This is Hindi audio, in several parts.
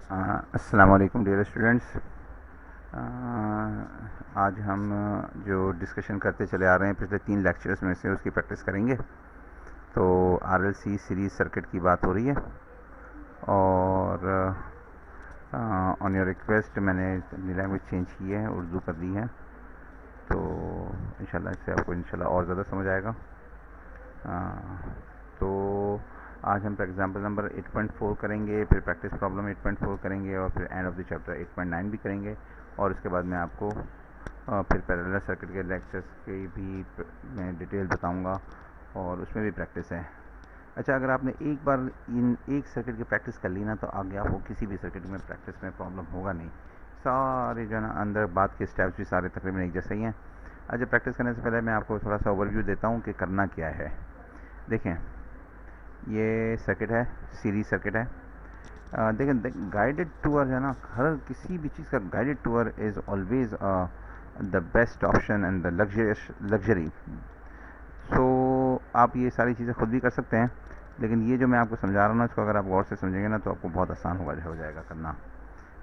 अस्सलाम वालेकुम डियर स्टूडेंट्स। आज हम जो डिस्कशन करते चले आ रहे हैं पिछले 3 लेक्चर्स में से उसकी प्रैक्टिस करेंगे। तो आरएलसी सीरीज सर्किट की बात हो रही है और ऑन योर रिक्वेस्ट मैंने अपनी लैंग्वेज चेंज की है, उर्दू कर दी है। तो इंशाल्लाह इससे आपको इंशाल्लाह और ज़्यादा समझ आएगा। तो आज हम एग्जाम्पल नंबर 8.4 करेंगे, फिर प्रैक्टिस प्रॉब्लम 8.4 करेंगे और फिर एंड ऑफ द चैप्टर 8.9 भी करेंगे। और उसके बाद मैं आपको फिर पैरेलल सर्किट के लेक्चर्स की भी मैं डिटेल बताऊंगा और उसमें भी प्रैक्टिस है। अच्छा, अगर आपने एक बार इन एक सर्किट की प्रैक्टिस कर ली ना तो आगे आपको किसी भी सर्किट में प्रैक्टिस में प्रॉब्लम होगा नहीं। सारे जो है ना अंदर बात के स्टेप्स भी सारे तकरीबन एक जैसे ही हैं। अच्छा, प्रैक्टिस करने से पहले मैं आपको थोड़ा सा ओवरव्यू देता हूँ कि करना क्या है। देखें, ये सर्किट है, सीरीज सर्किट है। देखें, गाइडेड टूर है ना, हर किसी भी चीज़ का guided tour is always the best option and the luxury. So आप ये सारी चीज़ें खुद भी कर सकते हैं, लेकिन ये जो मैं आपको समझा रहा हूँ ना, इसको अगर आप गौर से समझेंगे ना तो आपको बहुत आसान हो जाएगा करना।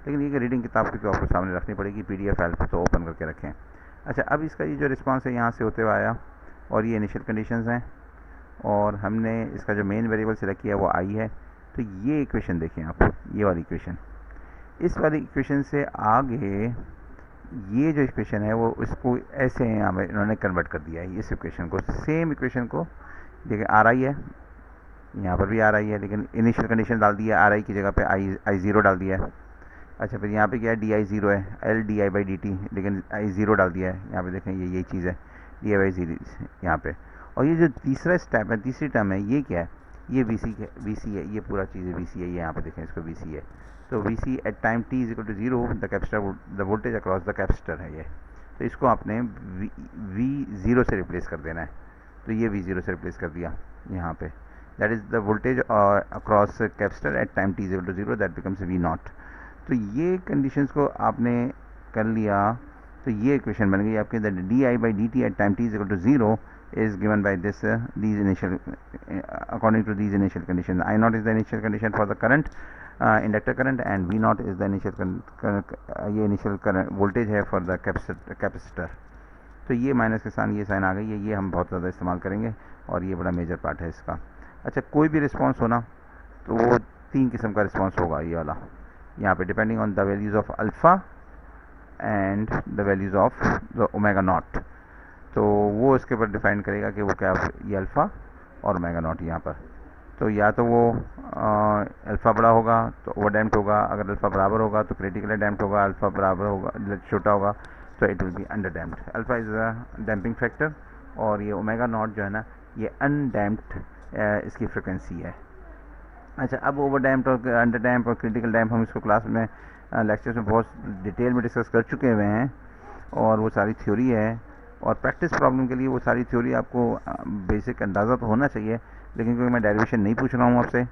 लेकिन ये कि रीडिंग किताब की तो आपको सामने रखनी पड़ेगी, PDF फाइल तो ओपन करके रखें। अच्छा, अब इसका ये जो रिस्पांस है यहाँ से होते हुए आया और ये इनिशियल कंडीशंस हैं और हमने इसका जो मेन वेरिएबल सेलेक्ट किया वो आई है। तो ये इक्वेशन देखें आप, ये वाली इक्वेशन, इस वाली इक्वेशन से आगे ये जो इक्वेशन है वो इसको ऐसे यहाँ पे इन्होंने कन्वर्ट कर दिया है। इस इक्वेशन को, सेम इक्वेशन को देखिए, आर आई है, यहाँ पर भी आर आई है, लेकिन इनिशियल कंडीशन डाल दिया आर आई की जगह पे आई ज़ीरो डाल दिया है। अच्छा, फिर यहाँ पे क्या है, डी आई ज़ीरो है, L D I by D T, लेकिन आई ज़ीरो डाल दिया है। यहाँ पे देखें, ये यही चीज़ है, डी आई बाई ज़ीरो यहाँ पे। और ये जो तीसरा स्टेप है, तीसरी टर्म है, ये क्या है, ये वी सी है, ये पूरा चीज़ है वी सी है। ये यहाँ पे देखें, इसको वी सी है। तो V C at time T is equal to zero the capacitor, the voltage across the capacitor है ये। तो इसको आपने वी ज़ीरो से रिप्लेस कर देना है। तो ये वी ज़ीरो से रिप्लेस कर दिया यहाँ पे, that is the voltage across capacitor at time T is equal to zero, that becomes V naught. तो ये कंडीशंस को आपने कर लिया तो ये इक्वेशन बन गई आपकी, that D I by D T at time T is equal to zero is given by this these initial according to these initial conditions. I naught is the initial condition for the current inductor current and V naught is the initial ये initial current voltage है for the capacitor। तो ये माइनस के साथ ये साइन आ गई है, ये हम बहुत ज़्यादा इस्तेमाल करेंगे और ये बड़ा मेजर पार्ट है इसका। अच्छा, कोई भी रिस्पॉन्स होना तो वो 3 किस्म का रिस्पॉन्स होगा ये वाला, यहाँ पे depending on the values of alpha and the values of the omega naught. तो वो इसके ऊपर डिफाइन करेगा कि वो क्या, ये अल्फ़ा और ओमेगा नॉट यहाँ पर। तो या तो वो अल्फ़ा बड़ा होगा तो ओवर डैम्प्ड होगा, अगर अल्फ़ा बराबर होगा तो क्रिटिकली डैम्प्ड होगा, अल्फ़ा बराबर होगा छोटा होगा तो it will be under damped. Alpha is a damping factor और ये ओमेगा नॉट जो है ना, ये अनडैम्प्ड इसकी फ्रिक्वेंसी है। अच्छा, अब ओवर डैम्प्ड और अंडर डैम्प्ड और क्रिटिकल डैम्प हम इसको क्लास में लेक्चर्स में बहुत डिटेल में डिस्कस कर चुके हुए हैं और वो सारी थ्योरी है। और प्रैक्टिस प्रॉब्लम के लिए वो सारी थ्योरी आपको बेसिक अंदाज़ा तो होना चाहिए, लेकिन क्योंकि मैं डेरिवेशन नहीं पूछ रहा हूँ आपसे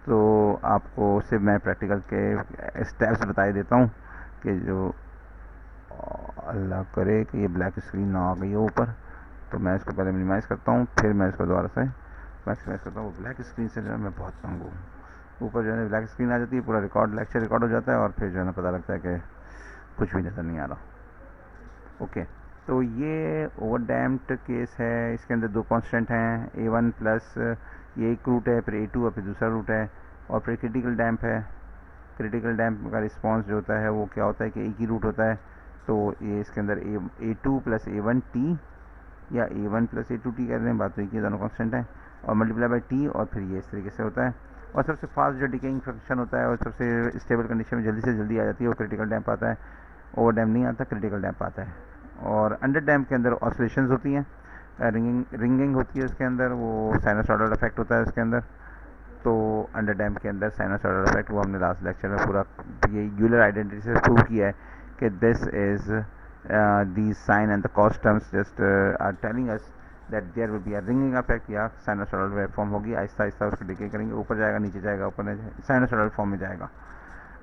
तो आपको सिर्फ मैं प्रैक्टिकल के स्टेप्स बताए देता हूँ कि जो अल्लाह करे कि ये ब्लैक स्क्रीन ना आ गई हो ऊपर। तो मैं इसको पहले मिनिमाइज़ करता हूँ, फिर मैं इसको दोबारा से मैक्सिमाइज़ करता हूँ। ब्लैक स्क्रीन से जो है मैं बहुत तंग हूँ, ऊपर जो है ब्लैक स्क्रीन आ जाती है, पूरा लेक्चर रिकॉर्ड हो जाता है और फिर जो है ना पता लगता है कि कुछ भी नज़र नहीं आ रहा। ओके, तो ये ओवर डैम्प्ड केस है, इसके अंदर 2 कांस्टेंट हैं, A1 प्लस ये एक रूट है, फिर A2 और फिर दूसरा रूट है, और फिर क्रिटिकल डैम्प है। क्रिटिकल डैम्प का रिस्पांस जो होता है वो क्या होता है कि एक ही रूट होता है। तो ये इसके अंदर A2 प्लस A1 टी या A1 प्लस A2 टी कह रहे हैं, बात तो एक ही, दोनों कांस्टेंट हैं, और मल्टीप्लाई बाई टी, और फिर ये इस तरीके से होता है। और सबसे फास्ट जो डिकेइंग फंक्शन होता है और सबसे स्टेबल कंडीशन में जल्दी से जल्दी आ जाती है वो क्रिटिकल डैम्प आता है। ओवर डैम्प नहीं आता, क्रिटिकल डैम्प आता है। और अंडर डैम्प के अंदर ऑसिलेशंस होती हैं, रिंगिंग होती है उसके अंदर, वो साइनसॉइडल इफेक्ट होता है उसके अंदर। तो अंडर डैम्प के अंदर साइनसॉइडल इफेक्ट, वो हमने लास्ट लेक्चर में पूरा ये यूलर आइडेंटिटी से प्रूव किया है कि this is these sign and the cos terms just are telling us that there will be a ringing effect या साइनसॉइडल वेवफॉर्म होगी, आहिस्ता आहिस्ता उसको डिके करेंगे, ऊपर जाएगा नीचे जाएगा, ऊपर साइनसॉइडल फॉर्म में जाएगा।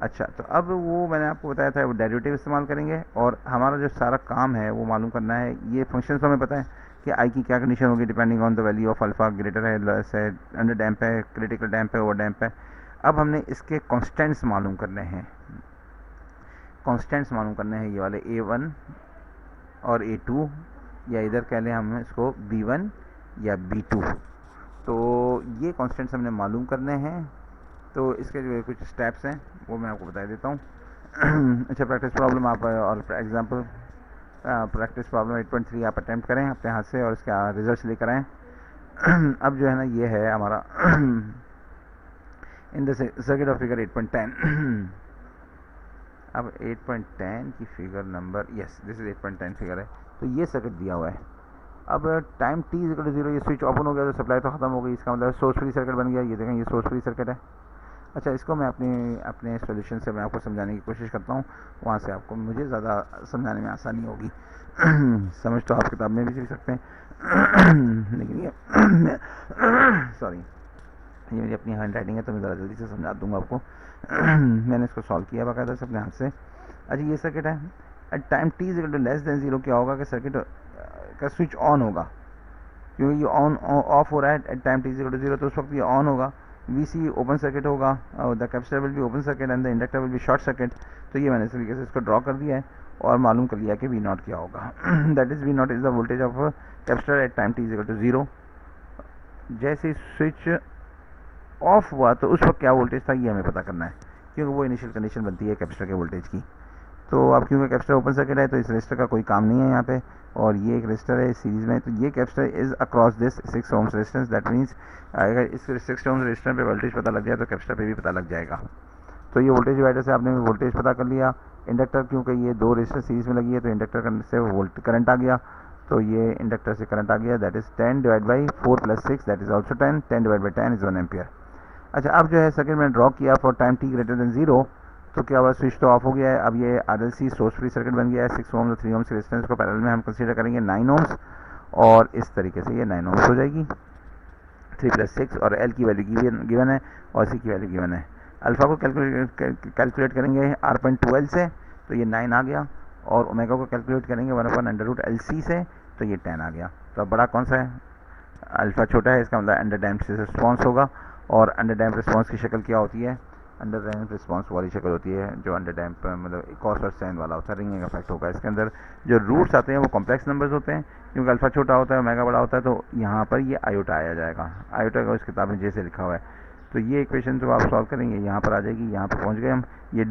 अच्छा, तो अब वो मैंने आपको बताया था वो डेरिवेटिव इस्तेमाल करेंगे और हमारा जो सारा काम है वो मालूम करना है। ये फंक्शन तो हमें पता है कि आई की क्या कंडीशन होगी depending on the value of alpha, greater है, लेस है, अंडर डैम्प है, क्रिटिकल डैम्प है, ओवर डैम्प है। अब हमने इसके कॉन्स्टेंट्स मालूम करने हैं, ये वाले A1 और A2, या इधर कह लें हम इसको B1 या B2। तो ये कॉन्स्टेंट्स हमने मालूम करने हैं। तो इसके जो कुछ स्टेप्स हैं वो मैं आपको बता देता हूँ। अच्छा, प्रैक्टिस प्रॉब्लम आप, और एग्जांपल प्रैक्टिस प्रॉब्लम 8.3 आप अटैम्प्ट करें अपने हाथ से और इसका रिजल्ट्स लेकर आएँ। अब जो है ना, ये है हमारा in the circuit of figure 8.10। अब 8.10 की figure number, yes this is 8.10 figure है। तो ये सर्किट दिया हुआ है। अब टाइम t = 0 ये स्विच ओपन हो गया तो सप्लाई तो ख़त्म हो गई, इसका मतलब सोर्स फ्री सर्किट बन गया। ये देखें, ये सोर्स फ्री सर्किट है। अच्छा, इसको मैं अपने सॉल्यूशन से मैं आपको समझाने की कोशिश करता हूँ, वहाँ से आपको मुझे ज़्यादा समझाने में आसानी होगी। समझ तो आप किताब में भी सीख सकते हैं, लेकिन ये सॉरी, ये मेरी अपनी हैंड राइटिंग है तो मैं ज़रा जल्दी से समझा दूँगा आपको। मैंने इसको सॉल्व किया बाकायदा से अपने हाथ से। अच्छा, ये सर्किट है। एट टाइम t = <0 क्या होगा कि सर्किट का स्विच ऑन होगा, क्योंकि ये ऑन ऑफ हो रहा है एट टाइम t = 0, तो उस वक्त ये ऑन होगा। VC ओपन सर्किट होगा, और the capacitor will be open circuit and the inductor will be short circuit. तो ये मैंने इस तरीके से इसको ड्रॉ कर दिया है और मालूम कर लिया कि V0 क्या होगा। That is V0 is the voltage of capacitor at time t = 0। जैसे स्विच ऑफ हुआ तो उस वक्त क्या वोल्टेज था ये हमें पता करना है, क्योंकि वो इनिशियल कंडीशन बनती है कैपेसिटर के वोल्टेज की। तो अब क्योंकि कैपेसिटर ओपन सर्किट है तो इस रेजिस्टर का कोई काम नहीं है यहाँ पे, और ये एक रेजिस्टर है सीरीज में। तो ये capacitor is across this 6 ohms resistance. That means अगर इस 6 ओम्स रेजिस्टर पे वोल्टेज पता लग जाए तो कैपेसिटर पे भी पता लग जाएगा। तो ये वोल्टेज डिवाइडर से आपने वोल्टेज पता कर लिया। इंडक्टर, क्योंकि ये 2 रेजिस्टर सीरीज में लगी है तो इंडक्टर से करंट आ गया। तो ये इंडक्टर से करंट आ गया, that is 10 / 4 + 6 that is also 10। 10 / 10 is 1 ampere. अच्छा, अब जो है सर्किट में ड्रॉ किया फॉर टाइम t > 0, तो क्या हुआ, स्विच तो ऑफ हो गया है। अब ये RLC सोर्स फ्री सर्किट बन गया है। 6 ओम्स और 3 ओम्स रेजिस्टेंस को पैरेलल में हम कंसीडर करेंगे 9 ओम्स, और इस तरीके से ये 9 ओम्स हो जाएगी। 3 + 6, और L की वैल्यू गिवन है और C की वैल्यू गिवन है। अल्फा को कैलकुलेट करेंगे R.2L से, तो ये 9 आ गया, और ओमेगा को कैलकुलेट करेंगे 1/√LC से, तो ये 10 आ गया। तो अब बड़ा कौन सा है, अल्फा छोटा है, इसका मतलब अंडर डैम्प्ड रिस्पॉन्स होगा। और अंडर डैम्प्ड रिस्पॉन्स की शक्ल क्या होती है, अंडर डैम्प्ड रिस्पॉन्स वाली शक्ल होती है जो अंडर डैम्प मतलब कॉस और साइन वाला होता है, रिंगिंग इफेक्ट होगा। इसके अंदर जो रूट्स आते हैं वो कॉम्प्लेक्स नंबर्स होते हैं, क्योंकि अल्फा छोटा होता है ओमेगा बड़ा होता है। तो यहाँ पर ये आयोटा आया जाएगा, आयोटा का इस किताब में जैसे लिखा हुआ है। तो ये इक्वेशन जो आप सॉल्व करेंगे यहाँ पर आ जाएगी। यहाँ पर पहुँच गए हम। ये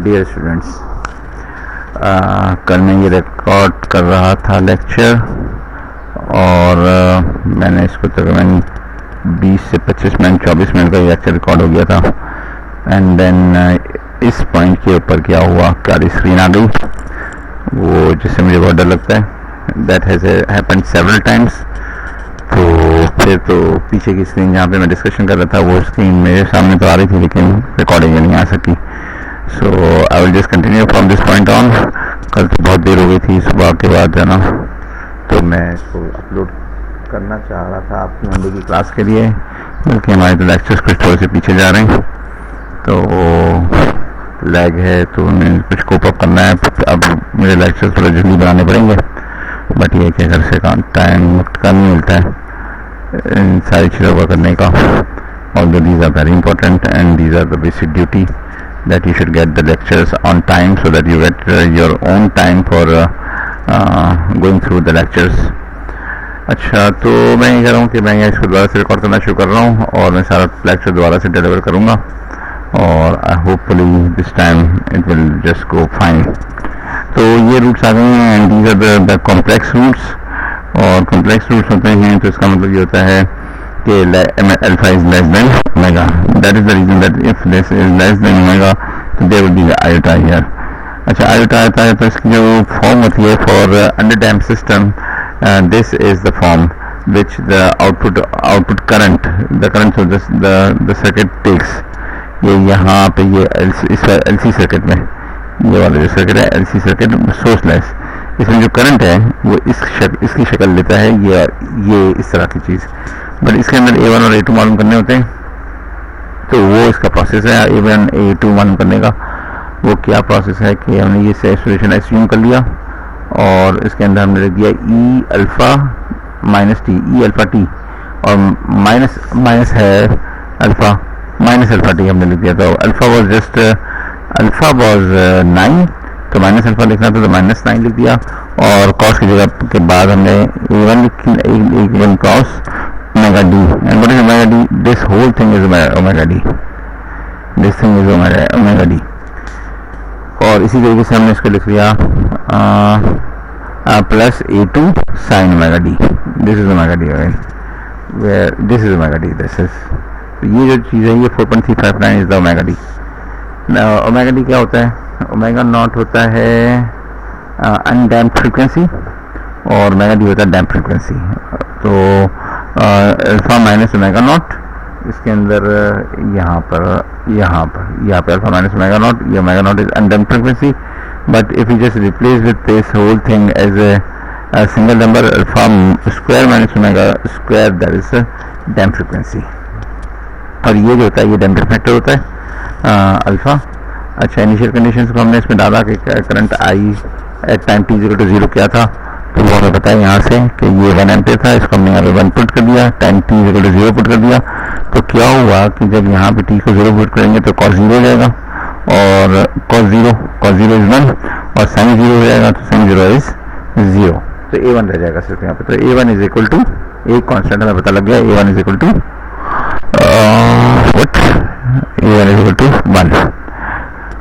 डियर स्टूडेंट्स, कल मैं ये रिकॉर्ड कर रहा था लेक्चर, और मैंने इसको तकरीबन 20 से 25 मिनट 24 मिनट का लेक्चर रिकॉर्ड हो गया था। एंड देन इस पॉइंट के ऊपर क्या हुआ, काली स्क्रीन आ गई, वो जिससे मुझे बहुत डर लगता है। That has happened several times. तो फिर तो पीछे की स्क्रीन जहाँ पे मैं डिस्कशन कर रहा था वो स्क्रीन मेरे सामने तो आ रही थी, लेकिन रिकॉर्डिंग नहीं आ सकी। So I will just continue from this point on. कल तो बहुत देर हो गई थी सुबह के बाद, है ना, तो मैं इसको अपलोड करना चाह रहा था आपकी मंडे की क्लास के लिए, बल्कि हमारे तो लेक्चर्स कुछ थोड़े से पीछे जा रहे हैं, तो लैग है, तो उन्हें कुछ कोप अप करना है। अब मेरे लेक्चर्स थोड़ा जल्दी बनाने पड़ेंगे, बट ये क्या घर से टाइम का नहीं मिलता है इन सारी चीज़ों का करने का। Although these are very important and these are the basic duty that you should get the lectures on time so that you get your own time for going through the lectures. अच्छा, तो मैं ये कह रहा हूँ कि मैं इसको दोबारा से रिकॉर्ड करना शुरू कर रहा हूँ और मैं सारा लेक्चर दोबारा से डिलीवर करूँगा, और hopefully this time it will just go fine. तो ये रूट्स आ गए हैं and these are the complex roots, और कॉम्प्लेक्स रूट्स होते हैं तो इसका मतलब ये होता है कि alpha is less than omega. That is the reason that if this is less than omega तो there will be iota here. अच्छा, आयोटा आता है तो इसकी जो फॉर्म होती है for under damped system, this is the form which the output current, the current of the circuit takes। ये यहाँ पे ये LC सर्किट में, ये वाला जो सर्किट है LC सर्किट सोर्सलेस, इसमें जो करंट है वो इसकी शक्ल लेता है, ये इस तरह की चीज़। बट इसके अंदर A1 और A2 मालूम करने होते हैं, तो वो इसका प्रोसेस है A1 A2 मालूम करने का। वो क्या प्रोसेस है कि हमने ये सॉल्यूशन एज्यूम कर लिया और इसके अंदर हमने लिख दिया E अल्फ़ा माइनस टी, ई अल्फा टी, और माइनस माइनस है अल्फा, माइनस अल्फा टी हमने लिख दिया। तो alpha was just, alpha was 9, तो माइनस अल्फा लिखना था तो माइनस 9 लिख दिया, और कॉस की जगह के बाद हमने A1 cos omega D, and what is omega D? This whole thing is omega D, this thing is omega D. और इसी तरीके से हमने इसको लिख लिया plus A2 sine omega D, this is omega D, where this is omega D, this is, ये जो चीज़ है ये 4.359 is the omega D. Omega D क्या होता है? ओमेगा नॉट होता है अनडैम्प्ड फ्रीक्वेंसी, और ओमेगा डी होता है डैम्प्ड फ्रीक्वेंसी। तो अल्फा माइनस ओमेगा नॉट, इसके अंदर यहाँ पे अल्फा माइनस ओमेगा नॉट, ये omega naught is undamped frequency, but if you just replace with this whole thing as a single number alpha square minus omega square, that is damped frequency. और ये जो होता है ये डैम्पिंग फैक्टर होता है अल्फा। अच्छा, इनिशियल कंडीशंस को हमने इसमें डाला कि current I at time T equal to 0 क्या था, तो वो हमें पता है यहाँ से कि ये 1 एम्पीयर था, इसको हमने यहाँ पे 1 पुट कर दिया, time T equal to 0 put कर दिया। तो क्या हुआ कि जब यहाँ पे टी को 0 पुट करेंगे तो कॉस 0 हो जाएगा, और कॉस 0 इज 1, और साइन 0 हो जाएगा, तो साइन 0 इज 0, तो A1 रह जाएगा सिर्फ यहाँ पे। तो A1 इज इक्वल टू, एक कॉन्स्टेंट हमें पता लग गया, A1 is equal to what? A1 is equal to 1,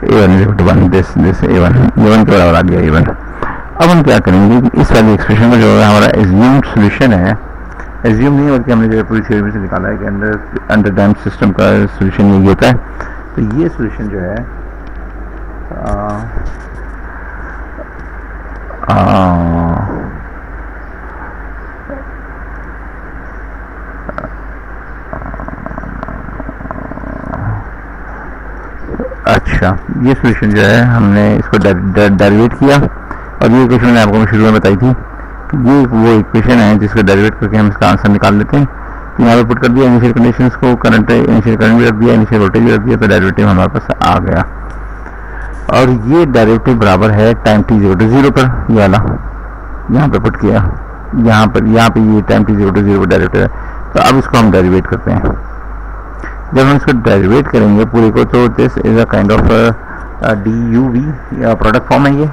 A1 is equal to 1, this A1 के बराबर आ गया A1। अब हम क्या करेंगे, इस वाली एक्सप्रेशन का जो है हमारा एज्यूम सोल्यूशन है, एज्यूम नहीं बल्कि हमने जो पूरी थ्योरी में से निकाला है कि अंडर डैम्प्ड सिस्टम का सोल्यूशन यही होता है। तो ये सोल्यूशन जो है अच्छा, ये सोल्यूशन जो है हमने इसको डेरिवेट किया, और ये इक्वेशन मैंने आपको शुरू में बताई थी, ये वो इक्वेशन है जिसको डेरिवेट करके हम इसका आंसर निकाल लेते हैं। तो यहाँ पे पुट कर दिया इनिशियल कंडीशंस को, करंट इनिशियल करंट भी रख दिया, इनिशियल वोल्टेज भी रख दिया, तो डेरिवेटिव हमारे पास आ गया। और ये डेरिवेटिव बराबर है टाइम टी 0 पर, ये वाला यहाँ पे पुट किया, यहाँ पे ये टाइम टी 0 पर डेरिवेटिव है। तो अब इसको हम डेरिवेट करते हैं। जब हम इसको डेरिवेट करेंगे पूरे को, तो this is a kind of DUV product form है ये,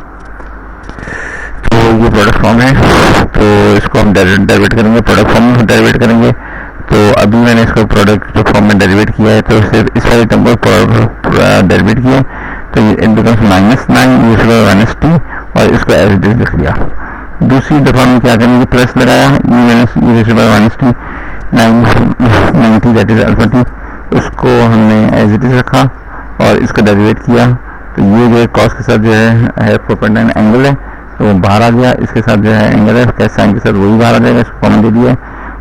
तो ये प्रोडक्ट फॉर्म है, तो इसको हम डेरिवेट करेंगे, प्रोडक्ट फॉर्म में डेरिवेट करेंगे। तो अभी मैंने इसको प्रोडक्ट फॉर्म में डेरिवेट किया है, तो सिर्फ इस वाले टर्म को डेरिवेट किया, तो इट बिकम्स -9 माइनस टी, और इसको एज इट इज लिख लिया। दूसरी दफा हम क्या करेंगे, प्लस लगाया minus T 90 that is alpha T, उसको हमने एज इट इज रखा और इसको डेरिवेट किया। तो ये जो है कॉस के साथ जो है 4.9 एंगल है, तो वो बाहर आ गया, इसके साथ जो है एंगल है साइन के साथ वही बाहर आ जाएगा, इसको कॉमन दे दिया है,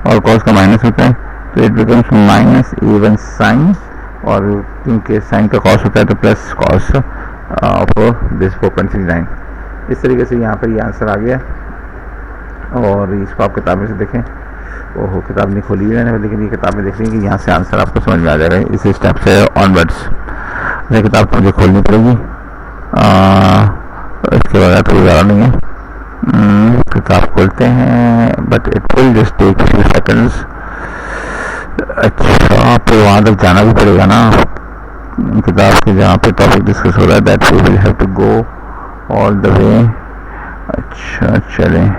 और कॉस का माइनस होता है, तो इट बिकम्स -A1 साइन, और क्योंकि साइन का कॉस होता है तो प्लस कॉस ऑफ दिस 4.39। इस तरीके से यहाँ पर ये आंसर आ गया। और इसको आप किताब में से देखें, ओहो किताब नहीं खोली है मैंने, लेकिन ये किताब में देख लीजिए कि यहाँ से आंसर आपको समझ में आ जाएगा इस स्टेप से ऑनवर्ड्स। ये किताब तो मुझे खोलनी पड़ेगी, इसके बगैर कोई ज़्यादा नहीं है। किताब खोलते हैं, but it will just take few seconds. अच्छा, तो वहाँ तक जाना भी पड़ेगा ना, किताब के जहाँ पे टॉपिक डिस्कस हो रहा है, that we will have to go all the way. अच्छा चलें,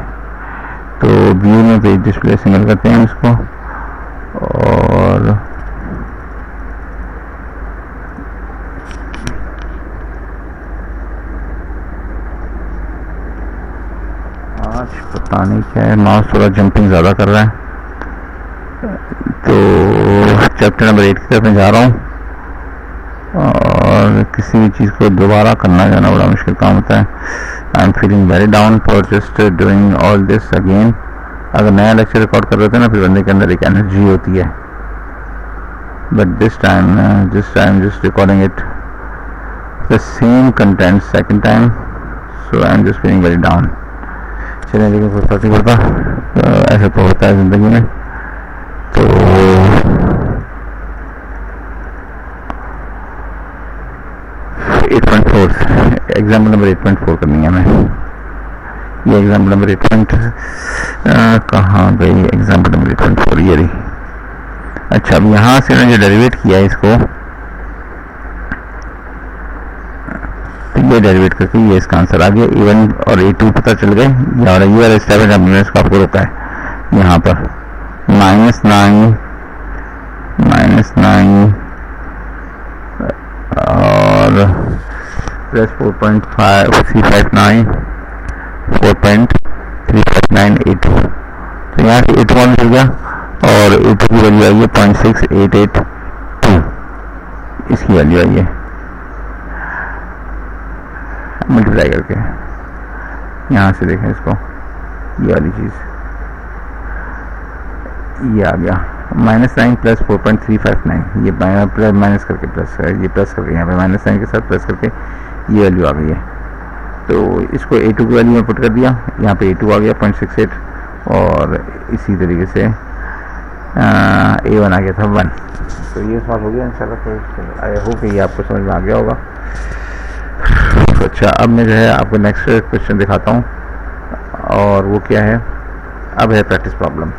तो व्यू में पेज डिस्प्ले सिंगल करते हैं इसको, और आज पता नहीं क्या है, माउस थोड़ा जंपिंग ज़्यादा कर रहा है। तो चैप्टर नंबर 8 की तरफ मैं जा रहा हूँ, और किसी भी चीज़ को दोबारा करना जाना बड़ा मुश्किल काम होता है। I am feeling very down for just doing all this again. अगर नया लेक्चर रिकॉर्ड कर रहे थे ना, फिर बंदे के अंदर एक एनर्जी होती है, but this time just recording it the same content second time, so I am just feeling very down. चलिए, लेकिन कोई फर्क नहीं पड़ता, ऐसा तो होता है ज़िंदगी में। तो एग्जाम्पल नंबर 8.4 करनी है हमें। ये एग्जाम्पल नंबर 8 कहाँ गई एग्जाम्पल नंबर 8.4, ये रही। अच्छा, अब यहाँ से ना जो डेरिवेट किया है इसको, तो ये डेरिवेट करके ये इसका आंसर आ गया। A1 और A2 पता चल गए, और ये वाला स्टेप है हमने इसको आपको रोका है यहाँ पर -9 और प्लस 4.359 4.35982। तो यहाँ से A2 कौन चल गया और A2 की वैल्यू आई है 0.6882, इसकी वैल्यू आई है मल्टीप्लाई करके। यहाँ से देखें इसको, ये वाली चीज़ ये आ गया -9 प्लस 4.359, ये माइनस करके प्लस, ये प्लस करके यहाँ पे -9 के साथ प्लस करके ये वैल्यू आ गई है। तो इसको A2 की वैल्यू में पुट कर दिया, यहाँ पे A2 आ गया 0.68 और इसी तरीके से A1 आ गया था 1। तो ये सॉल्व हो गया इंशाल्लाह। तो आई होप ये आपको समझ में आ गया होगा। तो अच्छा, अब मैं जो है आपको नेक्स्ट क्वेश्चन दिखाता हूँ, और वो क्या है, अब है प्रैक्टिस प्रॉब्लम।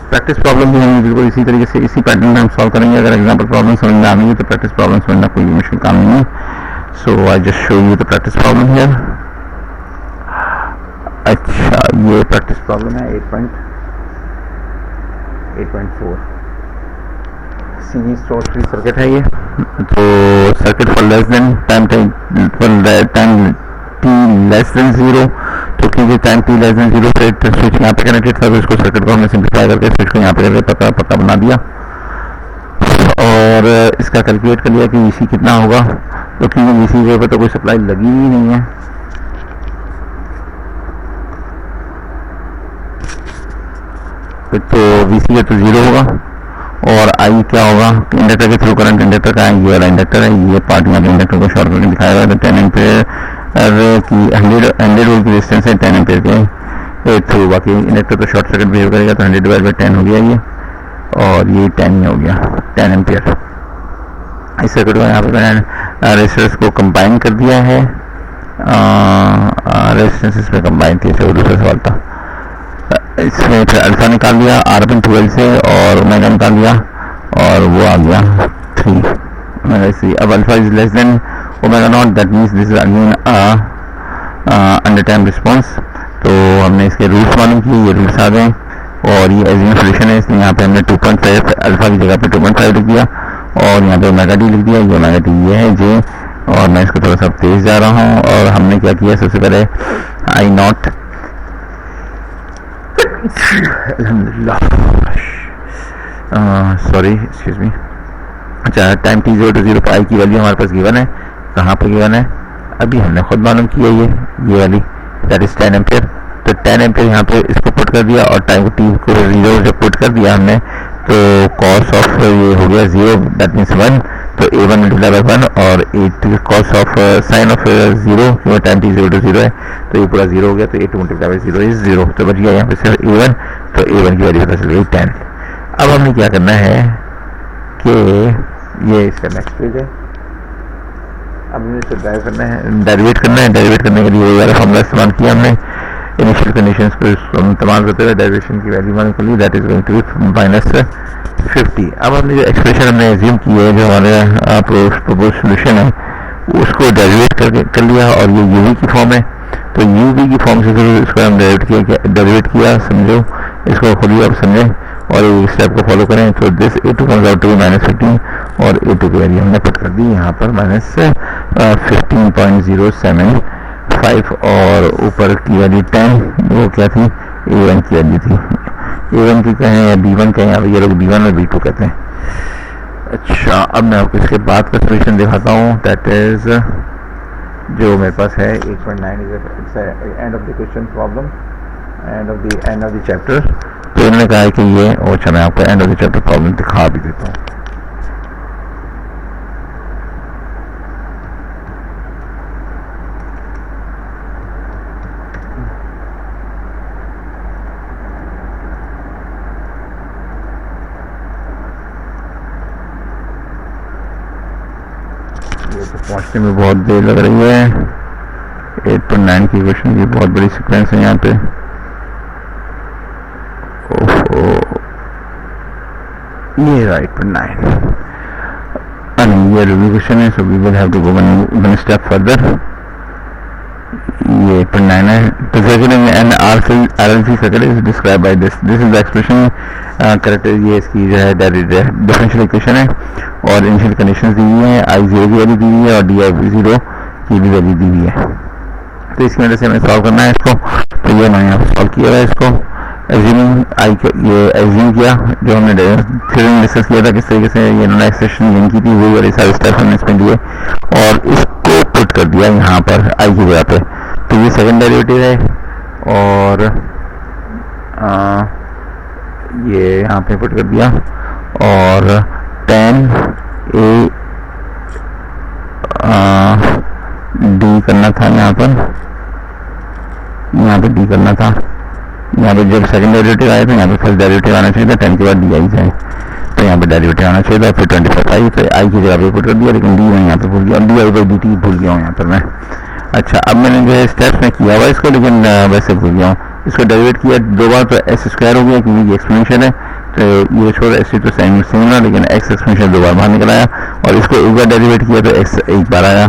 प्रैक्टिस प्रॉब्लम भी हम बिल्कुल इसी तरीके से इसी पैटर्न में हम सॉल्व करेंगे। अगर एग्जाम्पल प्रॉब्लम समझ में आनी है तो प्रैक्टिस प्रॉब्लम समझना कोई मुश्किल काम नहीं है। So I just show you the practice problem here. अच्छा, ये प्रैक्टिस प्रॉब्लम है 8.4 सीरीज सोर्स फ्री सर्किट है ये। तो circuit for less than time t less than 0, तो क्योंकि टाइम t लेस देन 0 पे स्विच यहाँ पे कनेक्टेड था, तो इसको सर्किट को हमने सिंप्लीफाई करके स्विच को यहाँ पे करके पता बना दिया और इसका कैलकुलेट कर लिया कि VC कितना होगा। तो क्योंकि VC पे तो कोई सप्लाई लगी ही नहीं है, तो VC का तो 0 होगा और I क्या होगा, इंडक्टर के थ्रू करंट, इंडक्टर का है, ये वाला इंडक्टर है, ये पार्ट यहाँ पे इंडक्टर को शॉर्ट करके दिखाया गया। तो 10 एम्पेयर की 100 वोल्ट की रेजिस्टेंस है 10 एम्पेयर के थ्रू, बाकी इंडक्टर तो शॉर्ट सर्किट बिहेव करेगा। तो 100/10 हो गया ये, और ये 10 हो गया 10 एम्पेयर। इस सर्किट को यहाँ पे मैंने रेजिस्टेंस को कंबाइन कर दिया है, रेजिस्टेंस इसमें कंबाइन थी, वो दूसरा सवाल था। इसमें फिर अल्फा निकाल लिया R12 से और ओमेगा निकाल लिया, और वो आ गया 3 अब alpha is less than omega naught, that means this is again under time response. तो हमने इसके रूट्स मालूम किए, ये रूट्स आ गए, और ये एजिंग सोल्यूशन है, इसलिए यहाँ पे हमने 2.5 अल्फा की जगह पे 2.5 लिख दिया, और यहाँ पे ओमेगा डी लिख दिया। ये ओमेगा डी ये है जे, और मैं इसको थोड़ा सा तेज जा रहा हूँ। और हमने क्या किया, सबसे पहले I0 सॉरी एक्सक्यूज मी। अच्छा, टाइम t0 to 0 पर I की वैल्यू हमारे पास गिवन है, कहाँ पर गिवन है, अभी हमने खुद मालूम किया ये वाली, दैट इज 10 एम्पेयर। तो 10 एम्पेयर यहाँ पे इसको पुट कर दिया, और टाइम t को 0 जब पुट कर दिया हमने, तो कॉस ऑफ ये हो गया 0, दैट मीन्स 1। तो A1 मल्टीप्लाई बाय 1, और कॉस ऑफ साइन ऑफ 0, क्योंकि टाइम t0 to 0 है, तो ये पूरा 0 हो गया। तो A2 मल्टीप्लाई बाय 0 इज 0, तो बच गया यहाँ पे सिर्फ A1। तो A1 की वैल्यू पता चल गई 10। अब हमें क्या करना है कि ये इसका नेक्स्ट पेज है, अब हमें इसको डेरिवेट करना है। डेरिवेट करने के लिए ये वाला फॉर्मूला इस्तेमाल किया हमने, इनिशियल कंडीशंस को इस्तेमाल करते हुए डेरिवेशन की वैल्यू मालूम कर ली, that is going to be -50। अब हमने जो एक्सप्रेशन हमने एज्यूम की है, जो हमारे प्रपोज सोल्यूशन है, उसको डेरिवेट कर लिया, और ये यूवी की फॉर्म है। तो यूवी की फॉर्म से इसको हम डेरिवेट किया, समझो इसको खुद आप समझें और इस स्टेप को फॉलो करें। तो this A2 comes out to be -15, और A2 की वैल्यू हमने पुट कर दी यहाँ पर -15.075, और ऊपर की वैल्यू 10, वो क्या थी, A1 की वैल्यू थी। A1 की कहें या B1 कहें, अब ये लोग B1 और B2 कहते हैं। अच्छा, अब मैं आपको इसके बाद का सोल्यूशन दिखाता हूँ, दैट इज जो मेरे पास है 8.9 is end of the question problem, end of the chapter. तो इन्होंने कहा है कि ये, अच्छा मैं आपको end of the chapter problem दिखा भी देता हूँ। ये तो पहुंचने में बहुत देर लग रही है, 8.9 की क्वेश्चन की बहुत बड़ी सीक्वेंस है यहाँ पे। ओहो, ये 8.9 ये रिव्यू क्वेश्चन है, so we will have to go one step further. ये 8.9 है। The circuit and RLC circuit is described by this. This is the expression character, ये इसकी जो है डिफरेंशियल इक्वेशन है और इनिशियल कंडीशंस दी हुई है, I0 की वैल्यू दी हुई है और DI0 की भी वैल्यू दी हुई है। तो इसकी वजह से हमें सॉल्व करना है इसको। तो ये मैंने यहाँ सॉल्व किया है इसको, ये एज्यूम किया जो हमने थ्योरी में डिस्कस किया था किस तरीके से ये इन्होंने एक्सप्रेशन लिंक की थी, वही वाले सारे स्टेप्स हमने इसमें दिए और इसको पुट कर दिया यहाँ पर आई की जगह पे। तो ये सेकंड डेरिवेटिव है और ये यहाँ पे पुट कर दिया और tan a डी करना था यहाँ पे डी करना था। यहाँ पे जब सेकंड डेरिवेटिव आया तो यहाँ पे फर्स्ट डेरिवेटिव आना चाहिए था, 10 के बाद डी आई जाए तो यहाँ पे डेरिवेटिव आना चाहिए था। फिर 25 आई तो आई की जगह पे पुट कर दिया, लेकिन डी मैं यहाँ पे भूल गया, D I by D T भूल गया हूँ यहाँ पर मैं। अच्छा, अब मैंने जो है स्टेप्स में किया हुआ इसको, लेकिन वैसे भूल गया हूँ। इसको डेरिवेट किया दो बार तो एस स्क्वायर हो गया क्योंकि ये एक्सप्लेनेशन है, तो ये छोड़ एस तो सेम है, लेकिन एक्स एक्सप्लेनेशन दो बार बाहर निकल आया और इसको एक बार डेरिवेट किया तो एक्स एक बार आया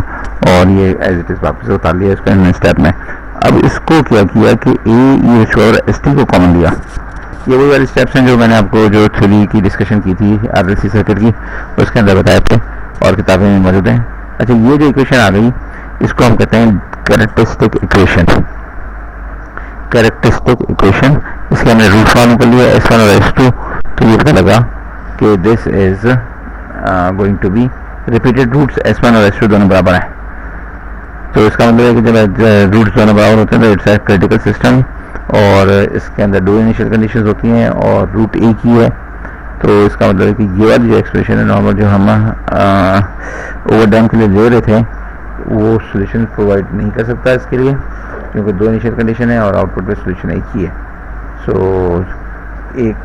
और ये एज इट इज वापस उतार लिया इसको स्टेप में। अब इसको क्या किया कि ए छोड़ एस टी को कॉमन लिया। ये वही वाले स्टेप्स हैं जो मैंने आपको जो थ्योरी की डिस्कशन की थी आरएलसी सर्किट की उसके अंदर बताए थे और किताबें में मौजूद हैं। अच्छा, ये जो इक्वेशन आ गई इसको हम कहते हैं कैरेक्टरिस्टिक इक्वेशन। कैरेक्टरिस्टिक इक्वेशन, इसके हमने रूट फॉर्म कर लिया S1 और S2, तो ये पता लगा कि this is going to be repeated roots S1 और S2 दोनों बराबर हैं। तो इसका मतलब है कि जब रूट्स दोनों बराबर होते हैं तो इट्स ए क्रिटिकल सिस्टम और इसके अंदर दो इनिशियल कंडीशंस होती हैं और रूट एक ही है। तो इसका मतलब है कि ये वाली जो एक्सप्रेशन है नॉर्मल जो हम ओवरडैम के लिए ले रहे थे वो सोल्यूशन प्रोवाइड नहीं कर सकता इसके लिए, क्योंकि दो इनिशियल कंडीशन है और आउटपुट पे सोल्यूशन एक ही है। सो एक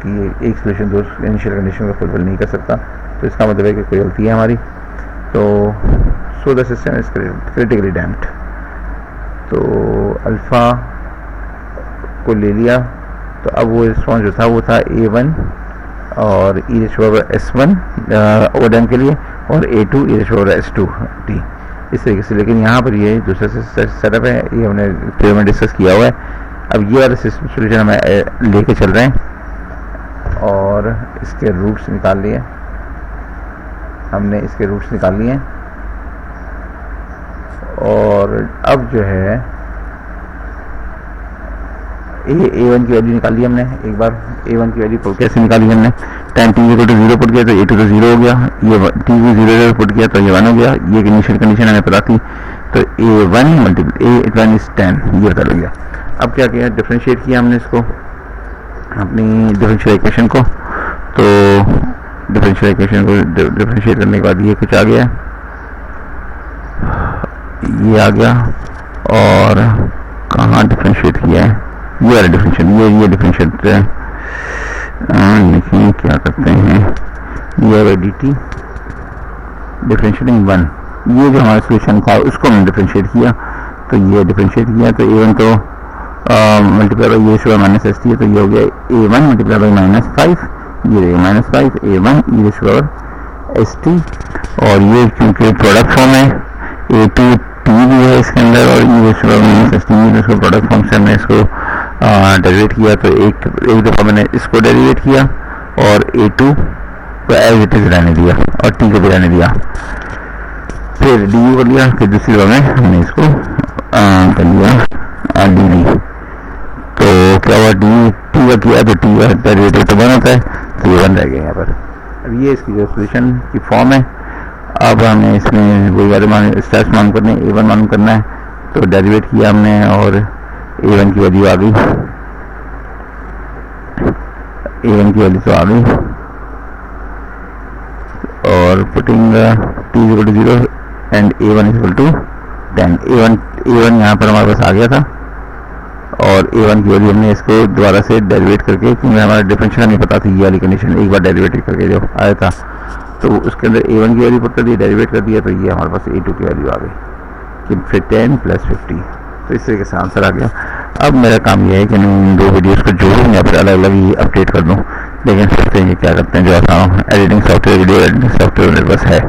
सोल्यूशन दो इनिशियल कंडीशन को फुलफिल नहीं कर सकता, तो इसका मतलब है कि कोई गलती है हमारी। तो so the system is critically damped. तो अल्फ़ा को ले लिया, तो अब वो रिस्पॉन्स जो था वो था A1 और e⁻s1 ओवरडैम के लिए और A2 e⁻s2 t इस तरीके से। लेकिन यहाँ पर ये दूसरा सेटअप है, ये हमने फिर में डिस्कस किया हुआ है। अब ये वाला सिस्टम सोल्यूशन हमें लेके चल रहे हैं और इसके रूट्स निकाल लिए हमने, इसके रूट्स निकाल लिए और अब जो है A1 की वैल्यू निकाली हमने एक बार। A1 की वैल्यू कैसे निकाली हमने, time t equal to 0 put किया तो A2 तो 0 हो गया, ये t भी 0 पुट किया तो ये 1 हो गया। ये इनिशियल कंडीशन हमें पता थी, तो A1 A1 इज 10 ये पता लग गया। अब क्या किया, डिफरेंशिएट किया हमने इसको अपनी डिफरेंशियल इक्वेशन को। तो डिफरेंशियल इक्वेशन को डिफरेंशिएट करने के बाद ये कुछ आ गया, ये आ गया और कहाँ डिफरेंशिएट किया है, ये वाला डिफरेंशिएट, ये डिफरेंशिएट लिखिए क्या करते हैं, ये बाई डी टी डिफरेंशिएटिंग 1, ये जो हमारा सोल्यूशन था उसको हमने डिफरेंशिएट किया। तो ये डिफरेंशिएट किया तो A1 तो मल्टीप्लाई बाई ये शुगर माइनस एस टी है, तो ये हो गया A1 मल्टीप्लाई बाई -5, ये -5 A1 ये शुगर एस टी और ये क्योंकि प्रोडक्ट फॉर्म है A2 टी भी है इसके अंदर और ये शुगर माइनस एस टी, इसको प्रोडक्ट फॉर्म से हमने इसको डेरिवेट किया। तो एक दफ़ा मैंने इसको डेरिवेट किया और A2 को एज इट इज रहने दिया और टी को भी रहने दिया, फिर डी कर लिया, फिर दूसरी दफ़ा में हमने इसको कर लिया डी डी। तो क्या हुआ, डी टी का किया तो टी का डेरिवेटिव तो 1 होता है, तो ये 1 रह गया यहाँ पर। अब ये इसकी जो सोल्यूशन की फॉर्म है। अब हमें इसमें वही वाले स्टेप्स मालूम करने, A1 मालूम करना है, तो डेरिवेट किया हमने और A1 की वैल्यू आ गई, A1 की वैल्यू तो आ गई और putting t equal to 0 and A1 equal to 10। A1 यहाँ पर हमारे पास आ गया था और A1 की वैल्यू हमने इसको दोबारा से डेरिवेट करके, क्योंकि हमारा डिफरेंशियल हमें पता थी ये वाली कंडीशन एक बार डेरिवेट करके जो आया था, तो उसके अंदर A1 की वैल्यू पुट कर दी, डेरिवेट कर दिया, तो ये हमारे पास A2 की वैल्यू आ गई कि फिर 10 + 50 तो इस तरीके से आंसर आ गया। अब मेरा काम यह है कि इन दो वीडियोस को जोड़ूँ या फिर अलग अलग ही अपडेट कर दूँ, लेकिन सोचते हैं क्या करते हैं जो आसान editing software, video editing software मेरे पास है।